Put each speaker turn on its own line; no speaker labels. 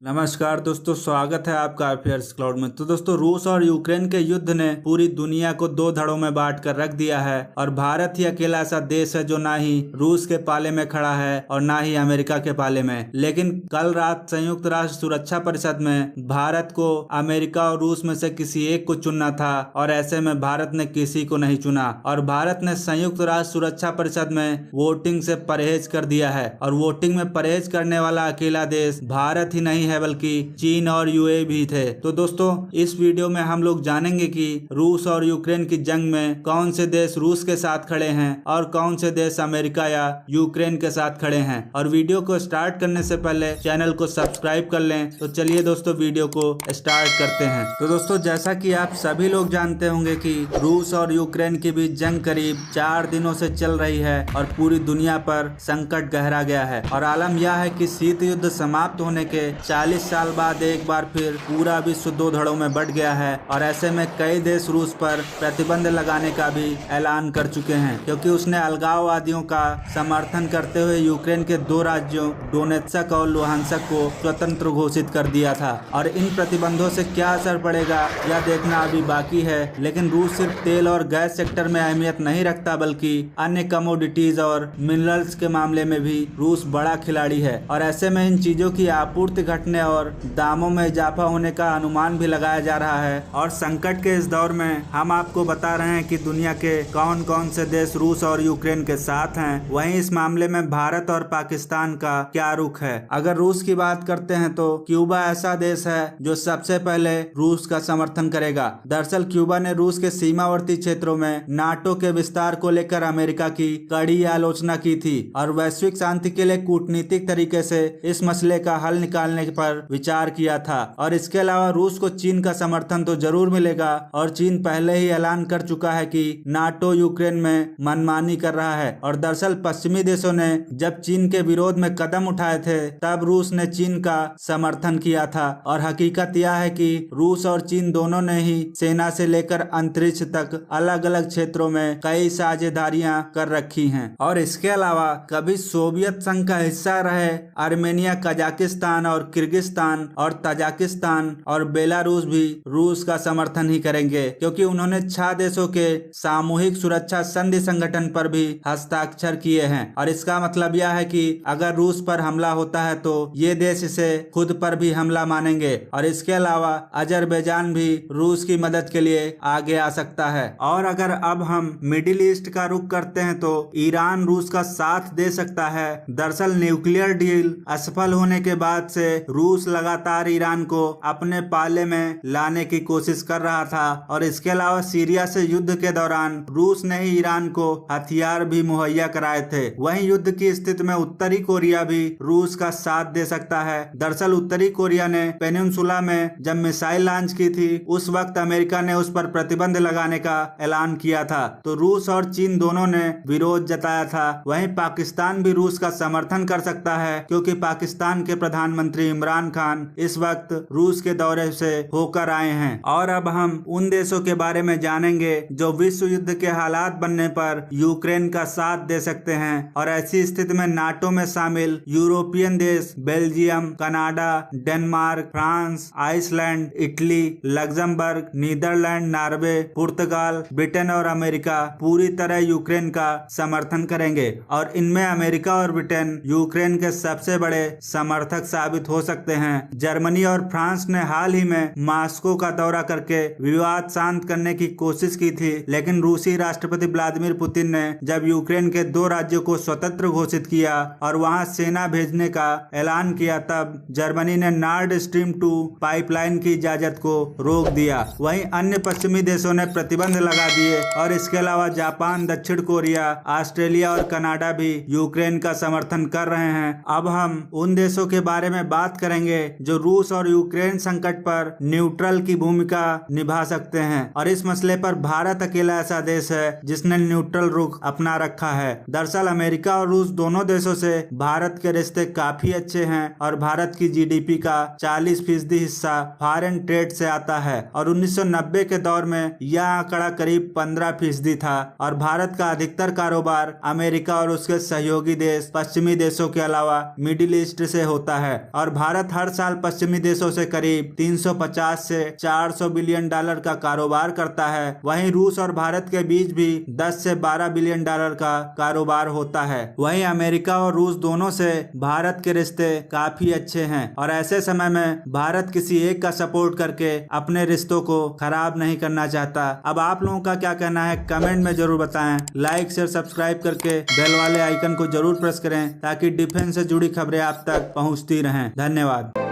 नमस्कार दोस्तों, स्वागत है आपका अफेयर्स क्लाउड में। तो दोस्तों, रूस और यूक्रेन के युद्ध ने पूरी दुनिया को दो धड़ों में बांट कर रख दिया है और भारत ही अकेला ऐसा देश है जो ना ही रूस के पाले में खड़ा है और ना ही अमेरिका के पाले में। लेकिन कल रात संयुक्त राष्ट्र सुरक्षा परिषद में भारत को अमेरिका और रूस में से किसी एक को चुनना था और ऐसे में भारत ने किसी को नहीं चुना और भारत ने संयुक्त राष्ट्र सुरक्षा परिषद में वोटिंग से परहेज कर दिया है। और वोटिंग में परहेज करने वाला अकेला देश भारत ही नहीं है बल्कि चीन और यूएई भी थे। तो दोस्तों, इस वीडियो में हम लोग जानेंगे कि रूस और यूक्रेन की जंग में कौन से देश रूस के साथ खड़े हैं और कौन से देश अमेरिका या यूक्रेन के साथ खड़े हैं। और वीडियो को स्टार्ट करने से पहले चैनल को सब्सक्राइब कर लें। तो चलिए दोस्तों, वीडियो को स्टार्ट करते हैं। तो दोस्तों, जैसा कि आप सभी लोग जानते होंगे कि रूस और यूक्रेन के बीच जंग करीब 4 दिनों से चल रही है और पूरी दुनिया पर संकट गहरा गया है। और आलम यह है कि शीत युद्ध समाप्त होने के 40 साल बाद एक बार फिर पूरा विश्व दो धड़ों में बंट गया है और ऐसे में कई देश रूस पर प्रतिबंध लगाने का भी ऐलान कर चुके हैं, क्योंकि उसने अलगाववादियों का समर्थन करते हुए यूक्रेन के 2 राज्यों डोनेत्स्क और लुहांस्क को स्वतंत्र घोषित कर दिया था। और इन प्रतिबंधों से क्या असर पड़ेगा यह देखना अभी बाकी है। लेकिन रूस सिर्फ तेल और गैस सेक्टर में अहमियत नहीं रखता, बल्कि अन्य कमोडिटीज और मिनरल्स के मामले में भी रूस बड़ा खिलाड़ी है। और ऐसे में इन चीजों की आपूर्ति घटने और दामों में इजाफा होने का अनुमान भी लगाया जा रहा है। और संकट के इस दौर में हम आपको बता रहे हैं कि दुनिया के कौन कौन से देश रूस और यूक्रेन के साथ हैं। वहीं इस मामले में भारत और पाकिस्तान का क्या रुख है। अगर रूस की बात करते हैं तो क्यूबा ऐसा देश है जो सबसे पहले रूस का समर्थन करेगा। दरअसल क्यूबा ने रूस के सीमावर्ती क्षेत्रों में नाटो के विस्तार को लेकर अमेरिका की कड़ी आलोचना की थी और वैश्विक शांति के लिए कूटनीतिक तरीके से इस मसले का हल निकालने पर विचार किया था। और इसके अलावा रूस को चीन का समर्थन तो जरूर मिलेगा और चीन पहले ही ऐलान कर चुका है कि नाटो यूक्रेन में मनमानी कर रहा है। और दरअसल पश्चिमी देशों ने जब चीन के विरोध में कदम उठाए थे तब रूस ने चीन का समर्थन किया था। और हकीकत यह है कि रूस और चीन दोनों ने ही सेना से लेकर अंतरिक्ष तक अलग अलग क्षेत्रों में कई साझेदारियां कर रखी हैं। और इसके अलावा कभी सोवियत संघ का हिस्सा रहे आर्मेनिया, कजाकिस्तान और किर्गिस्तान और तजाकिस्तान और बेलारूस भी रूस का समर्थन ही करेंगे, क्योंकि उन्होंने 6 देशों के सामूहिक सुरक्षा संधि संगठन पर भी हस्ताक्षर किए हैं। और इसका मतलब यह है कि अगर रूस पर हमला होता है तो ये देश इसे खुद पर भी हमला मानेंगे। और इसके अलावा अजरबैजान भी रूस की मदद के लिए आगे आ सकता है। और अगर अब हम मिडिल ईस्ट का रुख करते हैं तो ईरान रूस का साथ दे सकता है। दरअसल न्यूक्लियर डील असफल होने के बाद से रूस लगातार ईरान को अपने पाले में लाने की कोशिश कर रहा था। और इसके अलावा सीरिया से युद्ध के दौरान रूस ने ही ईरान को हथियार भी मुहैया कराए थे। वहीं युद्ध की स्थिति में उत्तरी कोरिया भी रूस का साथ दे सकता है। दरअसल उत्तरी कोरिया ने पेनिनसुला में जब मिसाइल लॉन्च की थी उस वक्त अमेरिका ने उस पर प्रतिबंध लगाने का ऐलान किया था, तो रूस और चीन दोनों ने विरोध जताया था। वहीं पाकिस्तान भी रूस का समर्थन कर सकता है, क्योंकि पाकिस्तान के प्रधानमंत्री इमरान खान इस वक्त रूस के दौरे से होकर आए हैं। और अब हम उन देशों के बारे में जानेंगे जो विश्व युद्ध के हालात बनने पर यूक्रेन का साथ दे सकते हैं। और ऐसी स्थिति में नाटो में शामिल यूरोपियन देश Belgium, Canada, Denmark, France, Iceland, Italy, Luxembourg, Netherland, Norway, Portugal, Britain और अमेरिका पूरी तरह यूक्रेन का समर्थन करेंगे। और इनमें अमेरिका और ब्रिटेन यूक्रेन के सबसे बड़े समर्थक साबित हो सकते हैं। जर्मनी और फ्रांस ने हाल ही में मॉस्को का दौरा करके विवाद शांत करने की कोशिश की थी, लेकिन रूसी राष्ट्रपति व्लादिमीर पुतिन ने जब यूक्रेन के 2 राज्यों को स्वतंत्र घोषित किया और वहां सेना भेजने का ऐलान किया, तब जर्मनी ने नॉर्ड स्ट्रीम 2 पाइपलाइन की इजाजत को रोक दिया। वहीं अन्य पश्चिमी देशों ने प्रतिबंध लगा दिए। और इसके अलावा जापान, दक्षिण कोरिया, ऑस्ट्रेलिया और कनाडा भी यूक्रेन का समर्थन कर रहे हैं। अब हम उन देशों के बारे में बात करेंगे जो रूस और यूक्रेन संकट पर न्यूट्रल की भूमिका निभा सकते हैं। और इस मसले पर भारत अकेला ऐसा देश है जिसने न्यूट्रल रुख अपना रखा है। दरअसल अमेरिका और रूस दोनों देशों से भारत के रिश्ते काफी अच्छे हैं और भारत की जीडीपी का 40% हिस्सा फॉरेन ट्रेड से आता है। और 1990 के दौर में यह आंकड़ा करीब 15% था। और भारत का अधिकतर कारोबार अमेरिका और उसके सहयोगी देश पश्चिमी देशों के अलावा मिडिल ईस्ट से होता है। और भारत भारत हर साल पश्चिमी देशों से करीब 350 से 400 बिलियन डॉलर का कारोबार करता है। वहीं रूस और भारत के बीच भी 10 से 12 बिलियन डॉलर का कारोबार होता है। वहीं अमेरिका और रूस दोनों से भारत के रिश्ते काफी अच्छे हैं और ऐसे समय में भारत किसी एक का सपोर्ट करके अपने रिश्तों को खराब नहीं करना चाहता। अब आप लोगों का क्या कहना है कमेंट में जरूर बताएं। लाइक शेयर सब्सक्राइब करके बेल वाले आइकन को जरूर प्रेस करें ताकि डिफेंस से जुड़ी खबरें आप तक पहुंचती रहें। धन्यवाद।